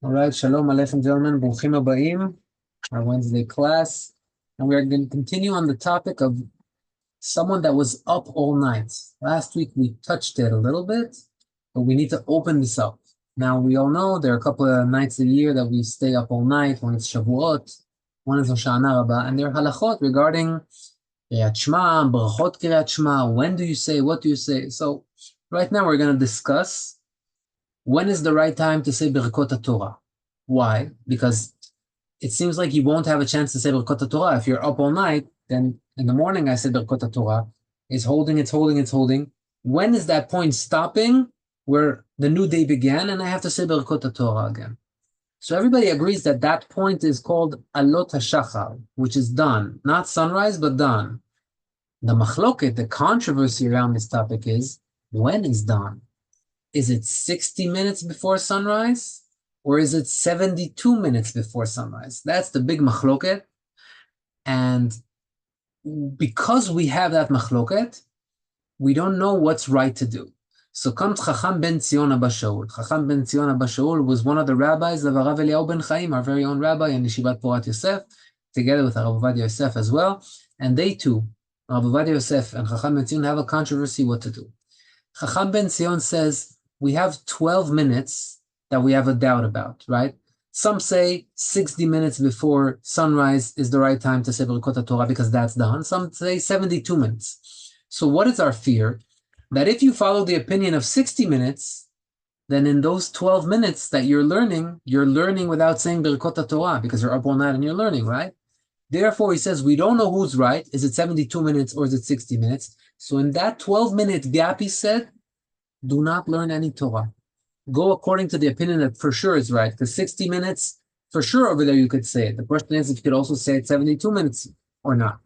All right, shalom aleichem, gentlemen. Bruchim habayim, our Wednesday class. And we are going to continue on the topic of someone that was up all night. Last week we touched it a little bit, but we need to open this up. Now, we all know there are a couple of nights a year that we stay up all night. One is Shavuot, one is Hoshana Rabbah, and there are halachot regarding Kriyat Shema, Bרכות Kriyat Shema, when do you say, what do you say? So right now we're going to discuss when is the right time to say Berkut Hatorah. Why? Because it seems like you won't have a chance to say Berkut Hatorah. If you're up all night, then in the morning I said Berkut Hatorah. It's holding. When is that point stopping where the new day began and I have to say Berkut Hatorah again? So everybody agrees that that point is called Alot HaShachar, which is dawn. Not sunrise, but dawn. The machloket, the controversy around this topic is, when is dawn? Is it 60 minutes before sunrise? Or is it 72 minutes before sunrise? That's the big machloket. And because we have that machloket, we don't know what's right to do. So comes Chacham ben Zion Abba Shaul. Chacham ben Zion Abba Shaul was one of the rabbis of Rav Eliyahu ben Chaim, our very own rabbi in Yeshivat Berkut Yosef, together with Rav Yosef as well. And they too, Rav Yosef and Chacham ben Zion, have a controversy what to do. Chacham ben Zion says, we have 12 minutes that we have a doubt about, right? Some say 60 minutes before sunrise is the right time to say Berkut Hatorah because that's done. Some say 72 minutes. So what is our fear? That if you follow the opinion of 60 minutes, then in those 12 minutes that you're learning without saying Berkut Hatorah because you're up all night and you're learning, right? Therefore, he says, we don't know who's right. Is it 72 minutes or is it 60 minutes? So in that 12-minute gap, he said, do not learn any Torah. Go according to the opinion that for sure is right, because 60 minutes, for sure over there you could say it. The question is if you could also say it 72 minutes or not.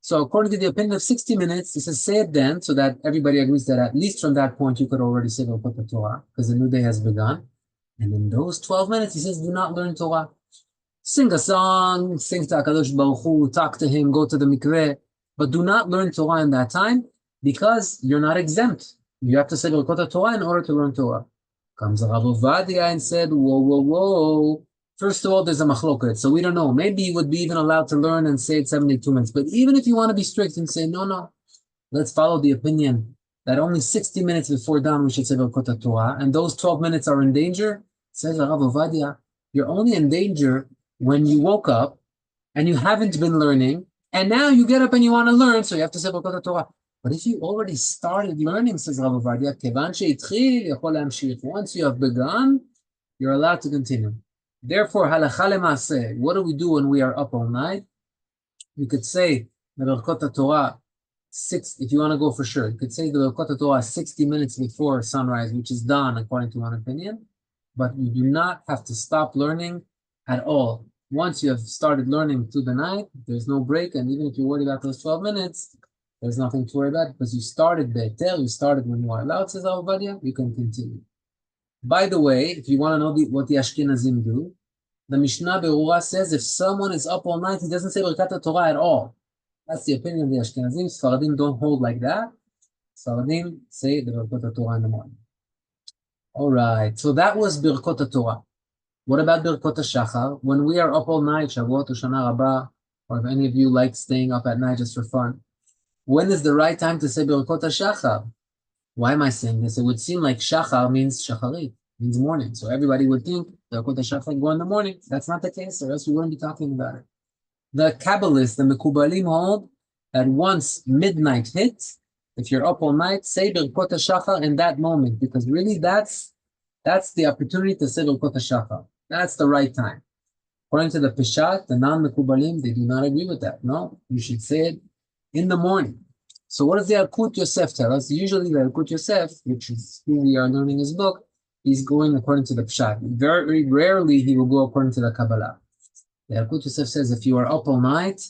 So according to the opinion of 60 minutes, he says say it then, so that everybody agrees that at least from that point you could already say Berkut Torah, because the new day has begun. And in those 12 minutes, he says, do not learn Torah. Sing a song, sing to HaKadosh Baruch Hu, talk to him, go to the mikveh, but do not learn Torah in that time, because you're not exempt. You have to say Berkut Torah in order to learn Torah. Comes Rav Ovadia and said, whoa. First of all, there's a machloket, so we don't know. Maybe you would be even allowed to learn and say it 72 minutes. But even if you want to be strict and say, no, let's follow the opinion that only 60 minutes before dawn we should say Berkut Torah, and those 12 minutes are in danger, says Rav Ovadia, you're only in danger when you woke up and you haven't been learning, and now you get up and you want to learn, so you have to say Berkut Torah. But if you already started learning, says Rav Ovadia, once you have begun, you're allowed to continue. Therefore, halacha lema'aseh, what do we do when we are up all night? You could say the Berkut Torah, if you want to go for sure, you could say the Berkut Torah 60 minutes before sunrise, which is done according to one opinion, but you do not have to stop learning at all. Once you have started learning through the night, there's no break, and even if you're worried about those 12 minutes, there's nothing to worry about because you started be'eter, you started when you are allowed, says Rav Ovadia, you can continue. By the way, if you want to know what the Ashkenazim do, the Mishnah Berurah says if someone is up all night, he doesn't say Berkat Torah at all. That's the opinion of the Ashkenazim. Sfaradim don't hold like that. Sfaradim say the Berkat Torah in the morning. All right, so that was Berkut Torah. What about Berkut HaShachar? When we are up all night, Shavuot, Hoshana Rabbah, or if any of you like staying up at night just for fun, when is the right time to say Berkut HaShachar? Why am I saying this? It would seem like Shachar means Shacharit, means morning. So everybody would think Berkut HaShachar go in the morning. That's not the case, or else we wouldn't be talking about it. The Kabbalists, the Mekubalim hold that once midnight hits, if you're up all night, say Berkut HaShachar in that moment, because really that's the opportunity to say Berkut HaShachar. That's the right time. According to the Peshat, the non-Mekubalim, they do not agree with that. No, you should say it in the morning. So what does the Yalkut Yosef tell us? Usually the Yalkut Yosef, which is who we are learning his book, he's going according to the Pshat. Very rarely he will go according to the Kabbalah. The Yalkut Yosef says if you are up all night,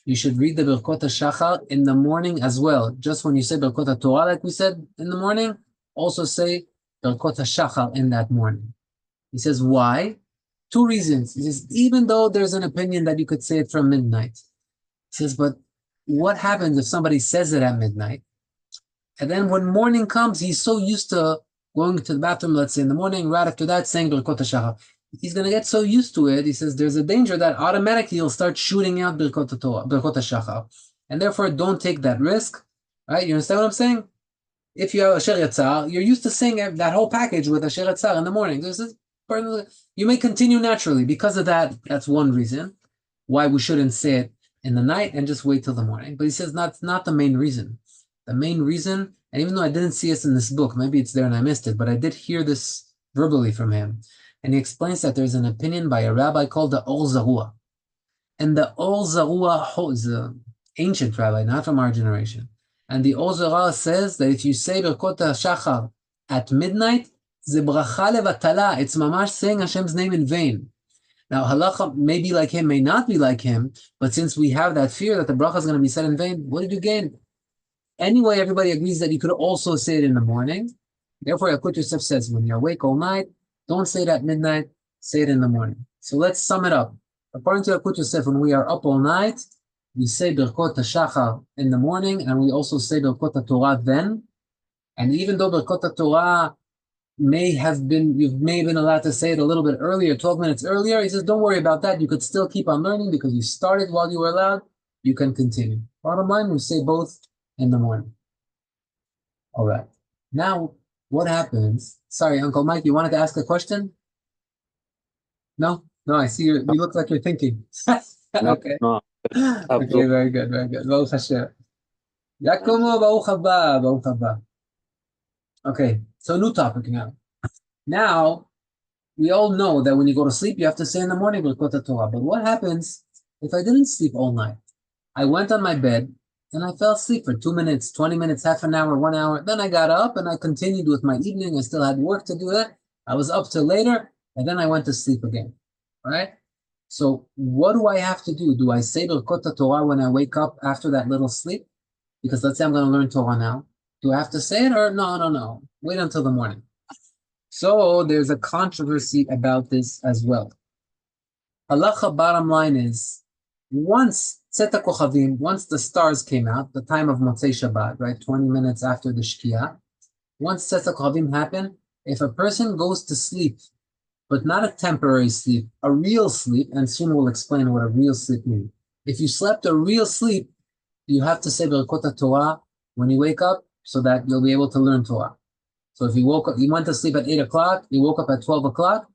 you should read the Berkut HaShachar in the morning as well. Just when you say Berkut Torah, like we said in the morning, also say Berkut HaShachar in that morning. He says, why? Two reasons. He says, even though there's an opinion that you could say it from midnight. He says, but what happens if somebody says it at midnight? And then when morning comes, he's so used to going to the bathroom, let's say in the morning, right after that, saying Berkut HaShachar. he's going to get so used to it. He says there's a danger that automatically he'll start shooting out Berkut Hatorah, Berkut HaShachar. And therefore, don't take that risk. Right? You understand what I'm saying? If you have Asher Yatzar, you're used to saying that whole package with Asher Yatzar in the morning. You may continue naturally. Because of that, that's one reason why we shouldn't say it in the night and just wait till the morning. But he says that's not the main reason. The main reason, and even though I didn't see this in this book, maybe it's there and I missed it, but I did hear this verbally from him. And he explains that there's an opinion by a rabbi called the Or Zarua. And the Or Zarua is an ancient rabbi, not from our generation. And the Or Zarua says that if you say Berkut HaShachar at midnight, ze bracha levatala, it's mamash saying Hashem's name in vain. Now, halacha may be like him, may not be like him, but since we have that fear that the bracha is going to be said in vain, what did you gain? Anyway, everybody agrees that you could also say it in the morning. Therefore, Yalkut Yosef says, when you're awake all night, don't say it at midnight, say it in the morning. So let's sum it up. According to Yalkut Yosef, when we are up all night, we say Berkut HaShachar in the morning, and we also say Berkut Hatorah then. And even though Berkut Hatorah you may have been allowed to say it a little bit earlier, 12 minutes earlier, he says, don't worry about that. You could still keep on learning because you started while you were allowed. You can continue. Bottom line, we say both in the morning. All right. Now, what happens? Sorry, Uncle Mike, you wanted to ask a question? No? No, I see you look like you're thinking. Okay. No. Okay, very good, very good. Baruch Hashem. Yakumo, Baruch haba, Baruch haba. Okay, so new topic now. Now, we all know that when you go to sleep, you have to say in the morning Berkut Hatorah. But what happens if I didn't sleep all night? I went on my bed and I fell asleep for 2 minutes, 20 minutes, half an hour, 1 hour. Then I got up and I continued with my evening. I still had work to do that. I was up till later and then I went to sleep again. All right? So what do I have to do? Do I say Berkut Hatorah when I wake up after that little sleep? Because let's say I'm going to learn Torah now. Do I have to say it or no? Wait until the morning. So there's a controversy about this as well. Halacha bottom line is, once Tzeta Kochavim, once the stars came out, the time of Motzei Shabbat, right, 20 minutes after the Shkia, once Tzeta Kochavim happened, if a person goes to sleep, but not a temporary sleep, a real sleep, and soon we'll explain what a real sleep means. If you slept a real sleep, you have to say Berkut Hatorah when you wake up so that you'll be able to learn Torah. So if you woke up, you went to sleep at 8 o'clock, you woke up at 12 o'clock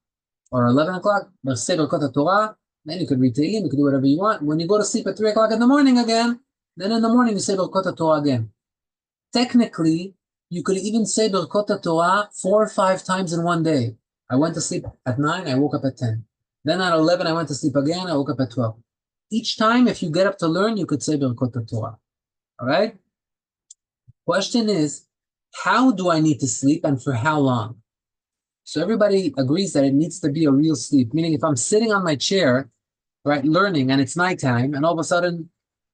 or 11 o'clock, say Berkut Hatorah, then you could read Tehillim, you could do whatever you want. When you go to sleep at 3 o'clock in the morning again, then in the morning you say Berkut Hatorah again. Technically, you could even say Berkut Hatorah 4 or 5 times in one day. I went to sleep at 9, I woke up at 10. Then at 11, I went to sleep again, I woke up at 12. Each time, if you get up to learn, you could say Berkut Hatorah. All right? Question is, how do I need to sleep and for how long? So everybody agrees that it needs to be a real sleep, meaning if I'm sitting on my chair, right, learning, and it's nighttime, and all of a sudden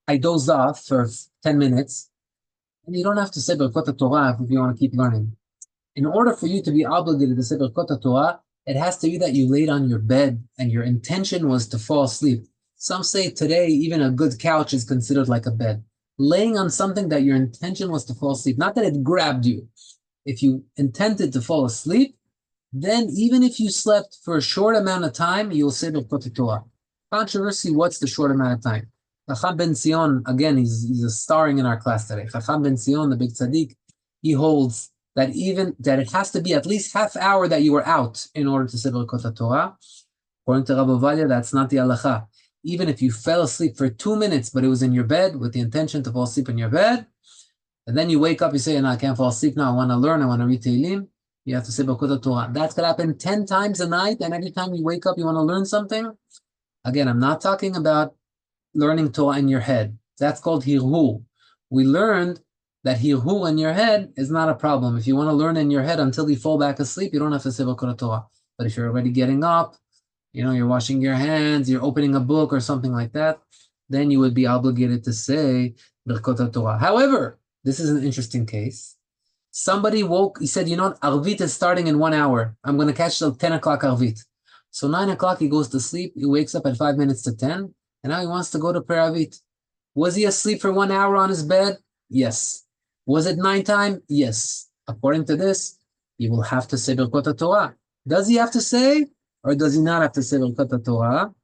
I doze off for 10 minutes, and you don't have to say Berkut Hatorah if you want to keep learning. In order for you to be obligated to say Berkut Hatorah, it has to be that you laid on your bed and your intention was to fall asleep. Some say today even a good couch is considered like a bed. Laying on something that your intention was to fall asleep, not that it grabbed you. If you intended to fall asleep, then even if you slept for a short amount of time, you will say Berkut Hatorah. Controversy, what's the short amount of time? Chacham ben Zion, again, he's starring in our class today. Chacham ben Zion, the big tzaddik, he holds that it has to be at least half hour that you were out in order to say Berkut Hatorah. According to Rav Ovadia, that's not the halacha. Even if you fell asleep for 2 minutes, but it was in your bed with the intention to fall asleep in your bed, and then you wake up, you say, no, I can't fall asleep now, I want to learn, I want to read Tehillim, you have to say Berkut Hatorah. That could happen 10 times a night, and every time you wake up, you want to learn something. Again, I'm not talking about learning Torah in your head. That's called hirhur. We learned that hirhur in your head is not a problem. If you want to learn in your head until you fall back asleep, you don't have to say Berkut Hatorah. But if you're already getting up, you're washing your hands, you're opening a book or something like that, then you would be obligated to say Berkut Hatorah. However, this is an interesting case. Somebody woke, he said, Arvit is starting in 1 hour. I'm going to catch till 10 o'clock Arvit. So 9 o'clock he goes to sleep, he wakes up at 5 minutes to 10, and now he wants to go to prayer Arvit. Was he asleep for 1 hour on his bed? Yes. Was it nighttime? Yes. According to this, he will have to say Berkut Hatorah. Does he have to say? or does he not have to say Berkut Hatorah?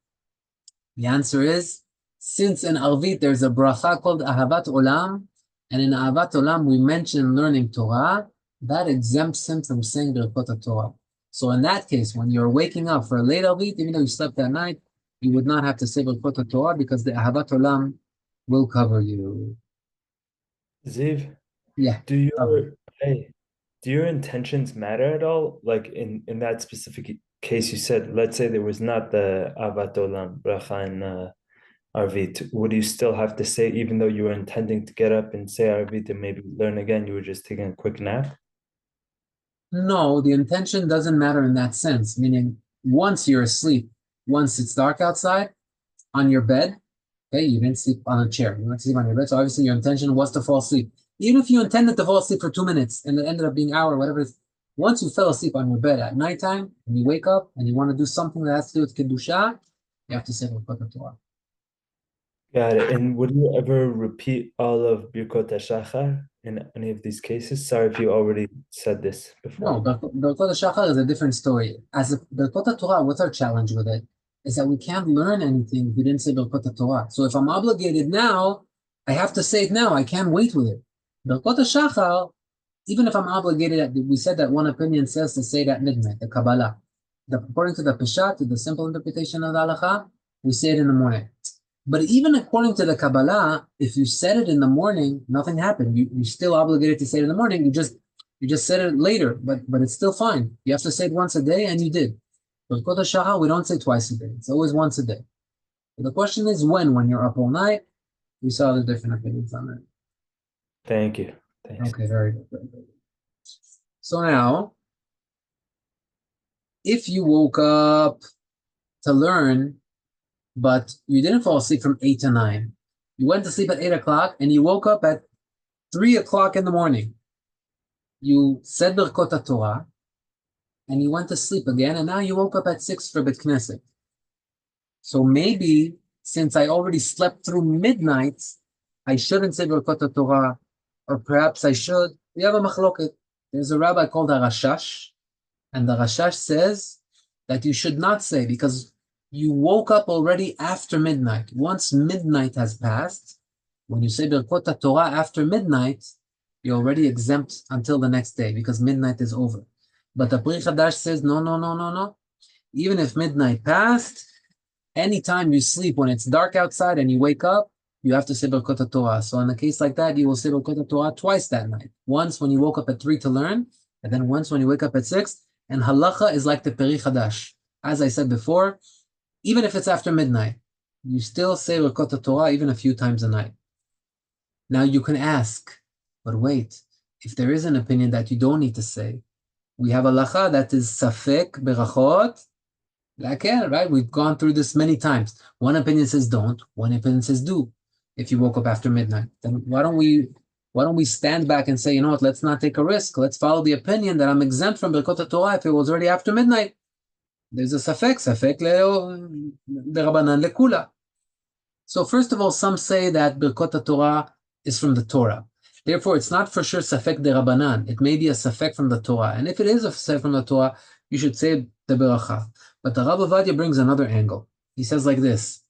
The answer is, since in Arvit there's a bracha called Ahavat Olam, and in Ahavat Olam we mention learning Torah, that exempts him from saying Berkut Hatorah. So in that case, when you're waking up for a late Arvit, even though you slept that night, you would not have to say Berkut Hatorah because the Ahavat Olam will cover you. Ziv, Yeah. do your intentions matter at all? Like in that specific case, you said, let's say there was not the Avat Olam bracha and Arvit, would you still have to say, even though you were intending to get up and say Arvit and maybe learn again, you were just taking a quick nap? No, the intention doesn't matter in that sense, meaning once you're asleep, once it's dark outside, on your bed, okay, you didn't sleep on a chair, you didn't sleep on your bed, so obviously your intention was to fall asleep. Even if you intended to fall asleep for 2 minutes and it ended up being an hour, whatever it is, once you fell asleep on your bed at nighttime and you wake up and you want to do something that has to do with Kedusha, you have to say Berkut Torah. Got it. And would you ever repeat all of Berkut HaShachar in any of these cases? Sorry if you already said this before. No, Berkut HaShachar is a different story. As a Berkut Torah, what's our challenge with it? Is that we can't learn anything if we didn't say Berkut Torah. So if I'm obligated now, I have to say it now. I can't wait with it. Berkut HaShachar, even if I'm obligated, we said that one opinion says to say it at midnight, the Kabbalah. According to the Peshat, to the simple interpretation of the Halakha, we say it in the morning. But even according to the Kabbalah, if you said it in the morning, nothing happened. You're still obligated to say it in the morning. You just said it later, but it's still fine. You have to say it once a day, and you did. But Berkut HaShachar, we don't say twice a day. It's always once a day. But the question is when you're up all night. We saw the different opinions on that. Thank you. Thanks. Okay, very good. Very good. So now, if you woke up to learn, but you didn't fall asleep from 8 to 9, you went to sleep at 8 o'clock, and you woke up at 3 o'clock in the morning. You said Berkut Hatorah, and you went to sleep again, and now you woke up at 6 for Bet Knesset. So maybe, since I already slept through midnight, I shouldn't say Berkut Hatorah, or perhaps I should. We have a machloket. There's a rabbi called a Rashash, and the Rashash says that you should not say, because you woke up already after midnight. Once midnight has passed, when you say Berkut Hatorah after midnight, you're already exempt until the next day, because midnight is over. But the Pri Chadash says, no. Even if midnight passed, anytime you sleep, when it's dark outside and you wake up, you have to say Berkut Hatorah. So in a case like that, you will say Berkut Hatorah twice that night. Once when you woke up at 3 to learn, and then once when you wake up at 6. And halacha is like the Pri Chadash. As I said before, even if it's after midnight, you still say Berkut Hatorah even a few times a night. Now you can ask, but wait, if there is an opinion that you don't need to say, we have a halacha that is safek berachot, right? We've gone through this many times. One opinion says don't, one opinion says do. If you woke up after midnight, then why don't we stand back and say, you know what, let's not take a risk. Let's follow the opinion that I'm exempt from Berkut Hatorah if it was already after midnight. There's a safek derabanan lekula. So first of all, some say that Berkut Hatorah is from the Torah. Therefore, it's not for sure safek derabanan. It may be a safek from the Torah. And if it is a safek from the Torah, you should say the beracha. But the Rabbi Ovadia brings another angle. He says like this.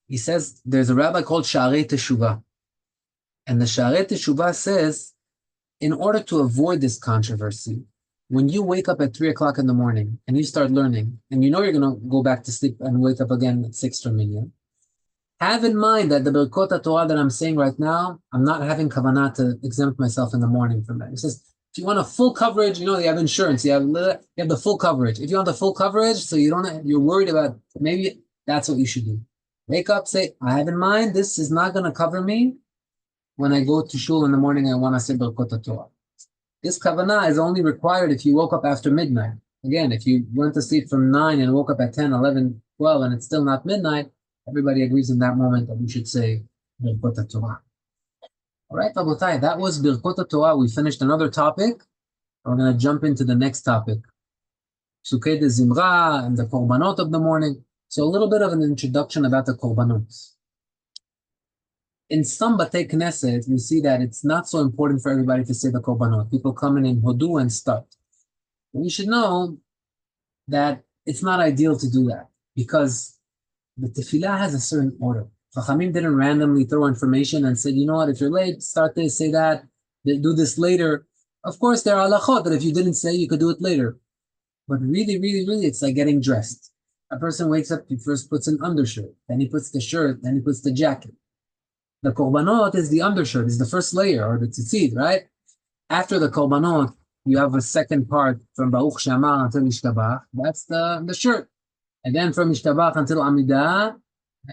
He says there's a rabbi called Sha'arei Teshuvah. And the Sha'arei Teshuvah says, in order to avoid this controversy, when you wake up at 3 o'clock in the morning and you start learning, and you know you're going to go back to sleep and wake up again at 6 million, have in mind that the Berkut Hatorah that I'm saying right now, I'm not having kavanah to exempt myself in the morning from that. He says, if you want a full coverage, you have insurance, you have the full coverage. If you want the full coverage, so you're worried about, maybe that's what you should do. Wake up, say, I have in mind, this is not going to cover me when I go to shul in the morning and I want to say Berkut Hatorah. This kavanah is only required if you woke up after midnight. Again, if you went to sleep from 9 and woke up at 10, 11, 12, and it's still not midnight, everybody agrees in that moment that we should say Berkut Hatorah. All right, Rabotai, that was Berkut Hatorah. We finished another topic. We're going to jump into the next topic. Psukei de Zimra and the Korbanot of the morning. So a little bit of an introduction about the Korbanot. In some Batei Knesset, we see that it's not so important for everybody to say the Korbanot. People come in Hodu and start. We should know that it's not ideal to do that because the tefillah has a certain order. Chachamim didn't randomly throw information and said, you know what, if you're late, start this, say that, do this later. Of course, there are halachot that if you didn't say, you could do it later. But really, really, really, it's like getting dressed. A person wakes up, he first puts an undershirt, then he puts the shirt, then he puts the jacket. The korbanot is the undershirt, is the first layer, or the tzitzit, right? After the korbanot, you have a second part from Baruch Shamar until Ishtabach. That's the shirt. And then from Ishtabach until Amidah,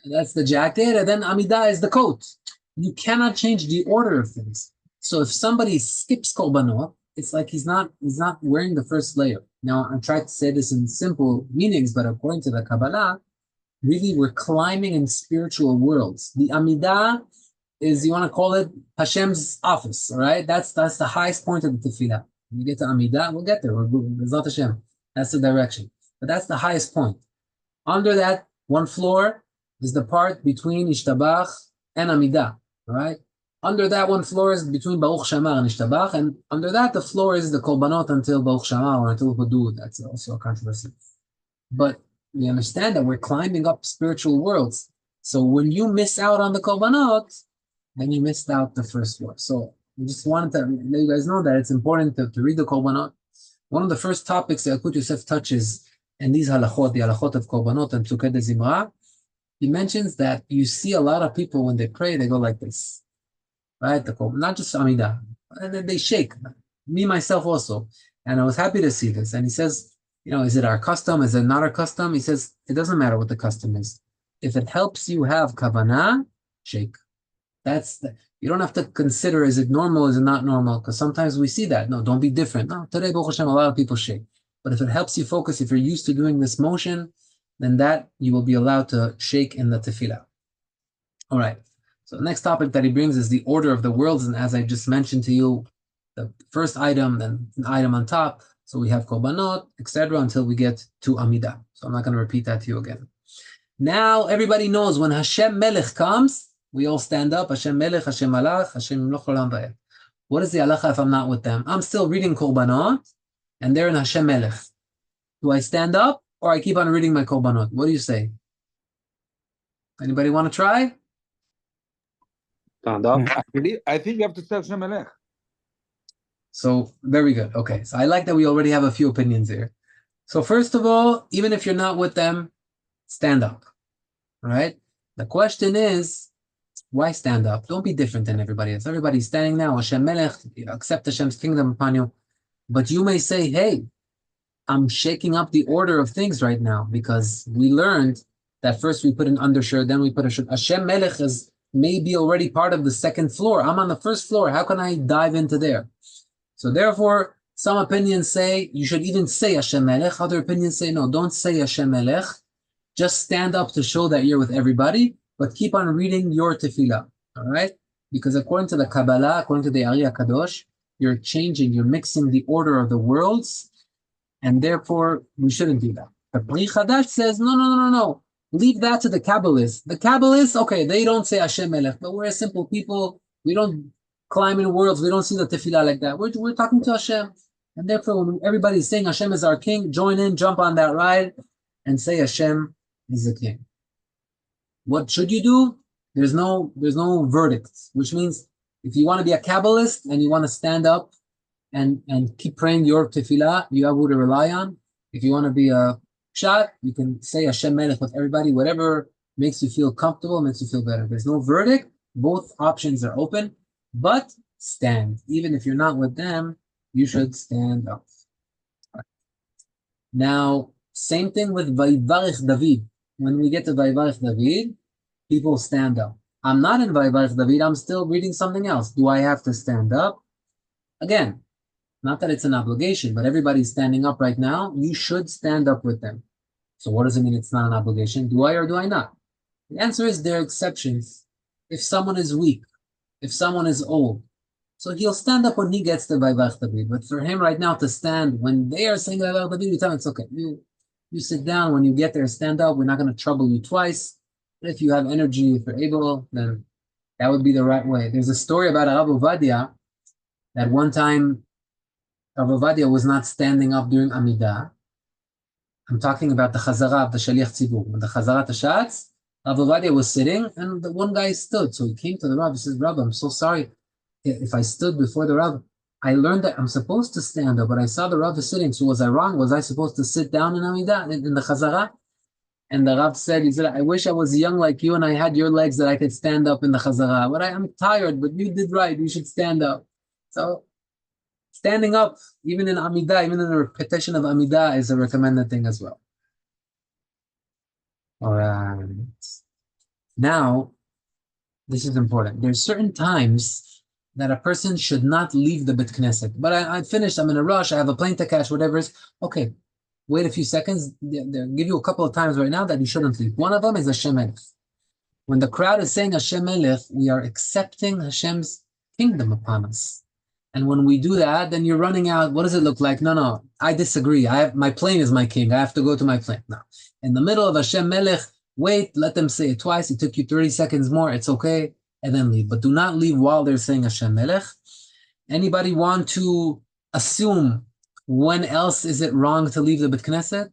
that's the jacket. And then Amidah is the coat. You cannot change the order of things. So if somebody skips korbanot, it's like he's not wearing the first layer. Now, I tried to say this in simple meanings, but according to the Kabbalah, really we're climbing in spiritual worlds. The Amidah is, you want to call it Hashem's office, all right? That's the highest point of the tefillah. When you get to Amidah, we'll get there. Bezrat Hashem. That's the direction. But that's the highest point. Under that one floor is the part between Ishtabach and Amidah, all right? Under that one floor is between Baruch Shamar and Ishtabach, and under that the floor is the Korbanot until Baruch Shamar or until Hudud. That's also a controversy. But we understand that we're climbing up spiritual worlds. So when you miss out on the Korbanot, then you missed out the first floor. So we just wanted to let you guys know that it's important to read the Korbanot. One of the first topics that Yalkut Yosef touches in these halachot, the halachot of Korbanot and Psukei de Zimra, he mentions that you see a lot of people when they pray, they go like this. Right, not just Amidah, and then they shake. Me myself also, and I was happy to see this. And he says, you know, is it our custom? Is it not our custom? He says it doesn't matter what the custom is. If it helps you have kavanah, shake. You don't have to consider is it normal, is it not normal? Because sometimes we see that. No, don't be different. No, today, Baruch Hashem, a lot of people shake. But if it helps you focus, if you're used to doing this motion, then that you will be allowed to shake in the tefillah. All right. So the next topic that he brings is the order of the worlds. And as I just mentioned to you, the first item, then an item on top. So we have korbanot, etc., until we get to Amidah. So I'm not going to repeat that to you again. Now everybody knows when Hashem Melech comes, we all stand up. Hashem Melech, Hashem Malach, Hashem Mloch Olam Va'ed. What is the halacha if I'm not with them? I'm still reading korbanot, and they're in Hashem Melech. Do I stand up or I keep on reading my korbanot? What do you say? Anybody want to try? Stand up. I think you have to say Hashem Melech. So very good. Okay, so I like that we already have a few opinions here. So first of all, even if you're not with them, stand up. All right? The question is, why stand up? Don't be different than everybody else. Everybody's standing now. Hashem Melech, accept Hashem's kingdom upon you. But you may say, hey, I'm shaking up the order of things right now because we learned that first we put an undershirt, then we put a shirt. Hashem Melech is maybe already part of the second floor. I'm on the first floor. How can I dive into there? So therefore, some opinions say you should even say Hashem Melech. Other opinions say no, don't say Hashem Melech. Just stand up to show that you're with everybody, but keep on reading your tefillah. All right? Because according to the Kabbalah, according to the Ari HaKadosh, you're changing, you're mixing the order of the worlds, and therefore we shouldn't do that. But Bri Chadash says, no. Leave that to the Kabbalists. The Kabbalists, okay, they don't say Hashem Melech, but we're a simple people. We don't climb in worlds. We don't see the tefillah like that. We're talking to Hashem. And therefore, when everybody's saying Hashem is our king, join in, jump on that ride, and say Hashem is the king. What should you do? There's no verdict, which means if you want to be a Kabbalist and you want to stand up and keep praying your tefillah, you have who to rely on. If you want to be a shot, you can say Hashem Melech with everybody, whatever makes you feel comfortable, makes you feel better. There's no verdict. Both options are open, but stand. Even if you're not with them, you should stand up. Right. Now, same thing with Vayivarech David. When we get to Vayivarech David, people stand up. I'm not in Vayivarech David, I'm still reading something else. Do I have to stand up? Again, not that it's an obligation, but everybody's standing up right now. You should stand up with them. So what does it mean it's not an obligation? Do I or do I not? The answer is there are exceptions. If someone is weak, if someone is old, so he'll stand up when he gets to Vayivarech David. But for him right now to stand, when they are saying Vayivarech David, you tell him it's okay. You sit down. When you get there, stand up. We're not going to trouble you twice. If you have energy, if you're able, then that would be the right way. There's a story about Rav Ovadia that one time Rav Ovadia was not standing up during Amidah. I'm talking about the Chazara of the Shaliach Tzibur. When the Chazarat Hashatz, Rav Ovadia was sitting, and the one guy stood. So he came to the Rav. He says, Rav, I'm so sorry. If I stood before the Rav, I learned that I'm supposed to stand up, but I saw the Rav is sitting. So was I wrong? Was I supposed to sit down in Amidah, in the Chazara? And the Rav said, he said, I wish I was young like you and I had your legs that I could stand up in the Chazara. But I'm tired, but you did right. You should stand up. So standing up, even in Amidah, even in the repetition of Amidah, is a recommended thing as well. All right. Now, this is important. There's certain times that a person should not leave the Bet Knesset. But I finished, I'm in a rush, I have a plane to catch, whatever it is. Okay, wait a few seconds. They'll give you a couple of times right now that you shouldn't leave. One of them is Hashem Melech. When the crowd is saying Hashem Melech, we are accepting Hashem's kingdom upon us. And when we do that, then you're running out. What does it look like? No, I disagree. My plane is my king. I have to go to my plane. No. In the middle of Hashem Melech, wait, let them say it twice. It took you 30 seconds more. It's okay. And then leave. But do not leave while they're saying Hashem Melech. Anybody want to assume when else is it wrong to leave the Bet Knesset?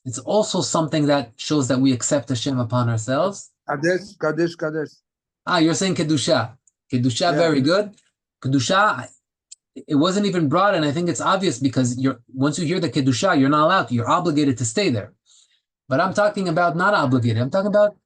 It's also something that shows that we accept Hashem upon ourselves. Kadesh. You're saying Kedusha. Kedusha, yeah. Very good. Kedusha, it wasn't even brought in. I think it's obvious because once you hear the Kedusha, you're not allowed to. You're obligated to stay there. But I'm talking about not obligated. I'm talking about,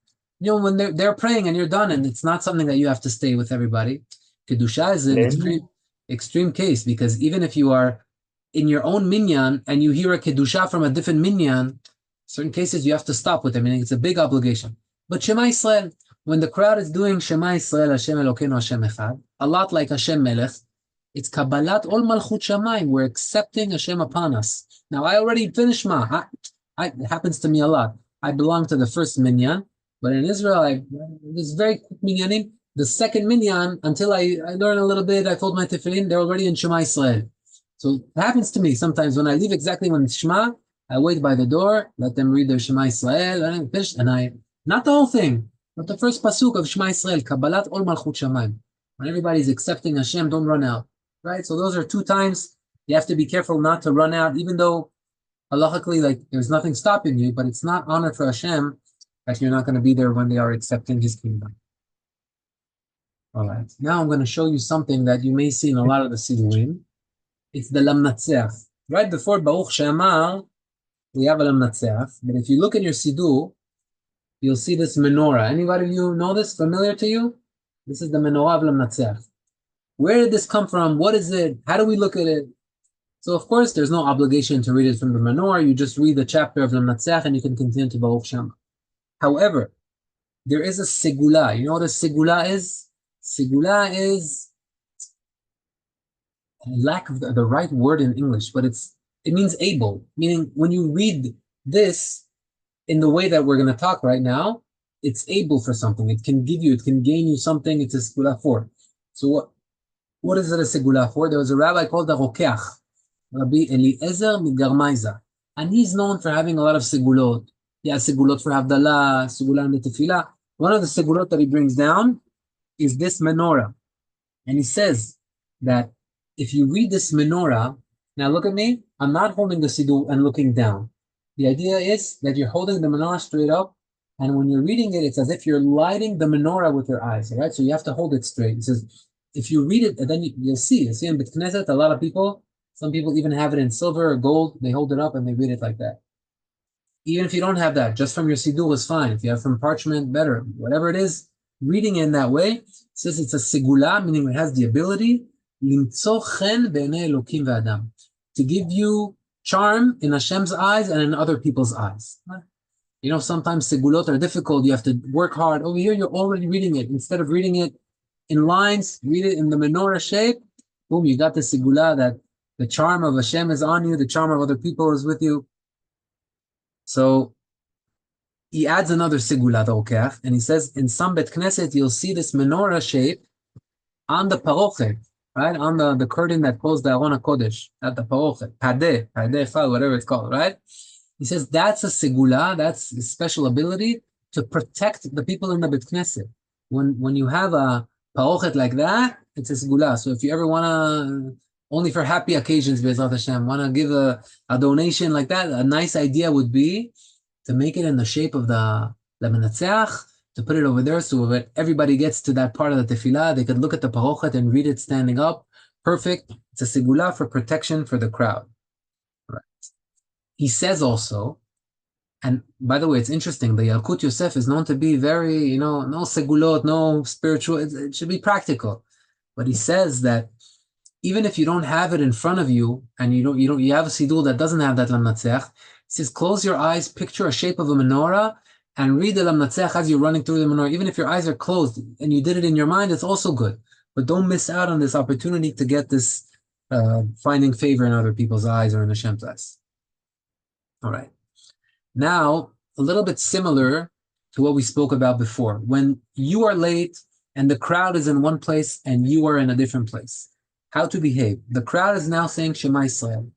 when they're praying and you're done, and it's not something that you have to stay with everybody. Kedusha is an extreme case, because even if you are in your own minyan and you hear a Kedusha from a different minyan, certain cases you have to stop with them. I mean, it's a big obligation. But Shema Yisrael, when the crowd is doing Shema Yisrael, Hashem Elokeinu Hashem Echad, a lot like Hashem Melech, it's Kabbalat Ol Malchut Shamayim. We're accepting Hashem upon us. Now, I already finished it happens to me a lot. I belong to the first minyan, but in Israel, there's very quick minyanim. The second minyan, until I learn a little bit, I fold my tefillin, they're already in Shema Yisrael. So it happens to me sometimes when I leave exactly when it's Shema, I wait by the door, let them read their Shema Yisrael, and I finish, not the whole thing, but the first pasuk of Shema Yisrael, Kabbalat Ol Malchut Shamayim. When everybody's accepting Hashem, don't run out, right? So those are 2 times you have to be careful not to run out, even though halachically, there's nothing stopping you, but it's not honor for Hashem that you're not going to be there when they are accepting His kingdom. All right. Now I'm going to show you something that you may see in a lot of the Sidurim. It's the Lamnatzeach. Right before Baruch She'amar, we have a Lamnatzeach. But if you look in your Sidur, you'll see this menorah. Anybody of you know this? Familiar to you? This is the menorah of Lamnatzeach. Where did this come from? What is it? How do we look at it? So, of course, there's no obligation to read it from the menorah. You just read the chapter of Lamnatzeach and you can continue to Baruch She'amar. However, there is a segula. You know what a segula is? Segula is, I lack the right word in English, but it means able. Meaning, when you read this in the way that we're going to talk right now, it's able for something. It can gain you something. It's a segula for. So what is it a segula for? There was a rabbi called the Rokeach, Rabbi Eliezer Migarmaiza, and he's known for having a lot of segulot. He has segulot for Havdalah, segula and Tefillah. One of the segulot that he brings down is this menorah. And he says that if you read this menorah, now look at me, I'm not holding the siddur and looking down. The idea is that you're holding the menorah straight up, and when you're reading it, it's as if you're lighting the menorah with your eyes, right? So you have to hold it straight. He says, if you read it, and then you'll see in Bet Knesset, a lot of people, some people even have it in silver or gold, they hold it up and they read it like that. Even if you don't have that, just from your siddur is fine. If you have from parchment, better. Whatever it is, reading it in that way, says it's a segula, meaning it has the ability limtzo chen b'nei Elokim v'adam, to give you charm in Hashem's eyes and in other people's eyes. Sometimes segulot are difficult. You have to work hard. Over here, you're already reading it. Instead of reading it in lines, read it in the menorah shape. Boom, you got the segula that the charm of Hashem is on you, the charm of other people is with you. So he adds another segula, the Rokeach, and he says, in some Bet Knesset, you'll see this menorah shape on the parochet, right? On the curtain that closed the Aron HaKodesh, at the parochet, padeh, whatever it's called, right? He says that's a segula, that's a special ability to protect the people in the Bet Knesset. When you have a parochet like that, it's a segula. So if you ever want to only for happy occasions, Be'ezrat Hashem. Want to give a donation like that? A nice idea would be to make it in the shape of the Menatzeach, to put it over there so that everybody gets to that part of the tefillah. They could look at the parochet and read it standing up. Perfect. It's a segula for protection for the crowd. Right. He says also, and by the way, it's interesting, the Yalkut Yosef is known to be very, no segulot, no spiritual, it should be practical. But he says that even if you don't have it in front of you, and you have a siddur that doesn't have that Lam Natzeach, he says, close your eyes, picture a shape of a menorah, and read the Lam Natzeach as you're running through the menorah. Even if your eyes are closed and you did it in your mind, it's also good. But don't miss out on this opportunity to get this finding favor in other people's eyes or in Hashem's eyes. All right. Now, a little bit similar to what we spoke about before. When you are late and the crowd is in one place and you are in a different place, how to behave. The crowd is now saying Shema Yisrael.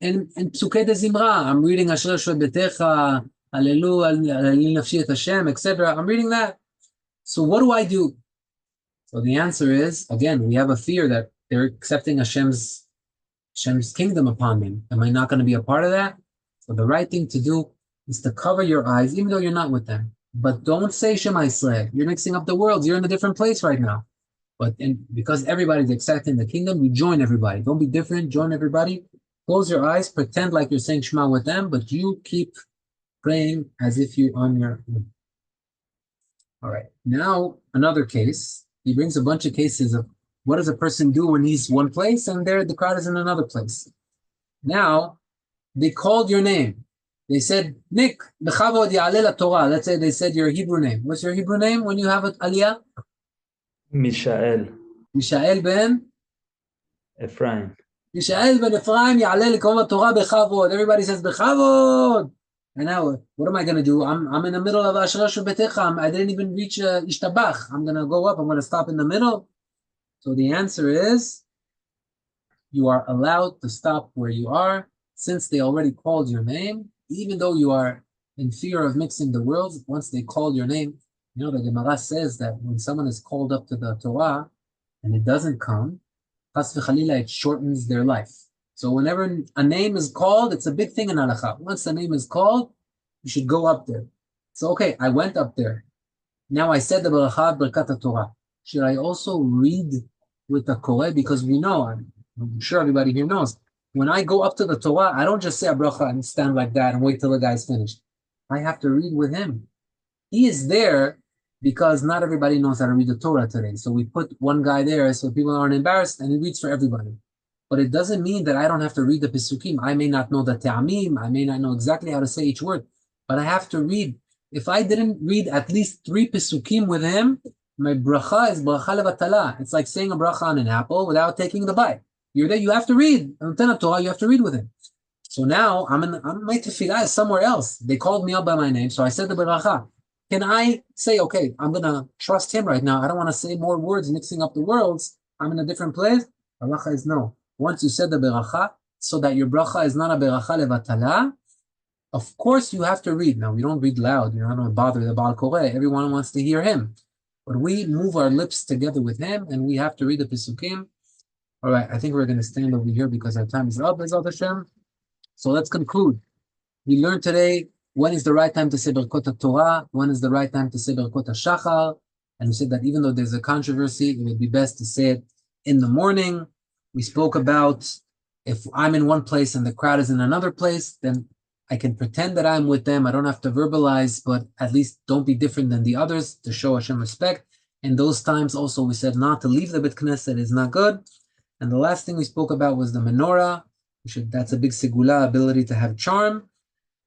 In Psukei de Zimra, I'm reading Asher Shel Betecha, Alelu Nafshi et Hashem, etc. I'm reading that. So what do I do? So the answer is, again, we have a fear that they're accepting Hashem's kingdom upon me. Am I not going to be a part of that? So the right thing to do is to cover your eyes, even though you're not with them. But don't say Shema Yisrael. You're mixing up the worlds. You're in a different place right now. But because everybody's accepting the kingdom, you join everybody. Don't be different. Join everybody. Close your eyes. Pretend like you're saying Shema with them, but you keep praying as if you're on your own. All right. Now, another case. He brings a bunch of cases of what does a person do when he's one place and there the crowd is in another place. Now, they called your name. They said, Nick, b'chavod ya'aleh la-Torah. Let's say they said your Hebrew name. What's your Hebrew name when you have an aliyah? Mishael. Mishael ben? Ephraim. Mishael ben Ephraim ya'aleh l'kol Torah b'chavod. Everybody says b'chavod. And now, what am I going to do? I'm in the middle of Asher Shel Betecha. I didn't even reach Ishtabach. I'm going to go up. I'm going to stop in the middle. So the answer is, you are allowed to stop where you are, since they already called your name, even though you are in fear of mixing the worlds. Once they called your name, the Gemara says that when someone is called up to the Torah and it doesn't come, chas v'chalila, it shortens their life. So whenever a name is called, it's a big thing in halakha. Once the name is called, you should go up there. So okay, I went up there. Now I said the Berkut Hatorah. Should I also read with the Koreh? Because we know, I'm sure everybody here knows, when I go up to the Torah, I don't just say a bracha and stand like that and wait till the guy's finished. I have to read with him. He is there because not everybody knows how to read the Torah today. So we put one guy there so people aren't embarrassed, and he reads for everybody. But it doesn't mean that I don't have to read the Pesukim. I may not know the Te'amim. I may not know exactly how to say each word, but I have to read. If I didn't read at least 3 Pesukim with him, my bracha is bracha levatala. It's like saying a bracha on an apple without taking the bite. You're there, you have to read. And then Torah, you have to read with him. So now I'm my tefillah is somewhere else. They called me up by my name, so I said the bracha. Can I say, okay, I'm gonna trust him right now. I don't want to say more words mixing up the worlds. I'm in a different place. Bracha is no. Once you said the bracha, so that your bracha is not a bracha levatala, of course you have to read. Now we don't read loud. You're not going to bother the Baal Koreh. Everyone wants to hear him. But we move our lips together with him, and we have to read the Pesukim. All right, I think we're going to stand over here because our time is up, B'ezrat Hashem. So let's conclude. We learned today when is the right time to say Berkut Hatorah, when is the right time to say Berkut HaShachar, and we said that even though there's a controversy, it would be best to say it in the morning. We spoke about if I'm in one place and the crowd is in another place, then I can pretend that I'm with them. I don't have to verbalize, but at least don't be different than the others to show Hashem respect. In those times also we said not to leave the Beit Knesset is not good. And the last thing we spoke about was the menorah. That's a big segula, ability to have charm.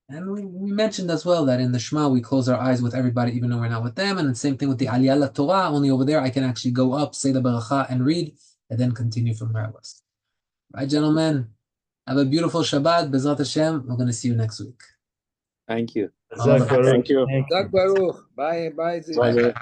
And we mentioned as well that in the Shema we close our eyes with everybody even though we're not with them. And the same thing with the Aliyah la-Torah, only over there I can actually go up, say the Beracha and read, and then continue from where I was. Right, gentlemen? Have a beautiful Shabbat. B'ezrat Hashem. We're going to see you next week. Thank you. Thank you. Zak Baruch. Bye. Bye.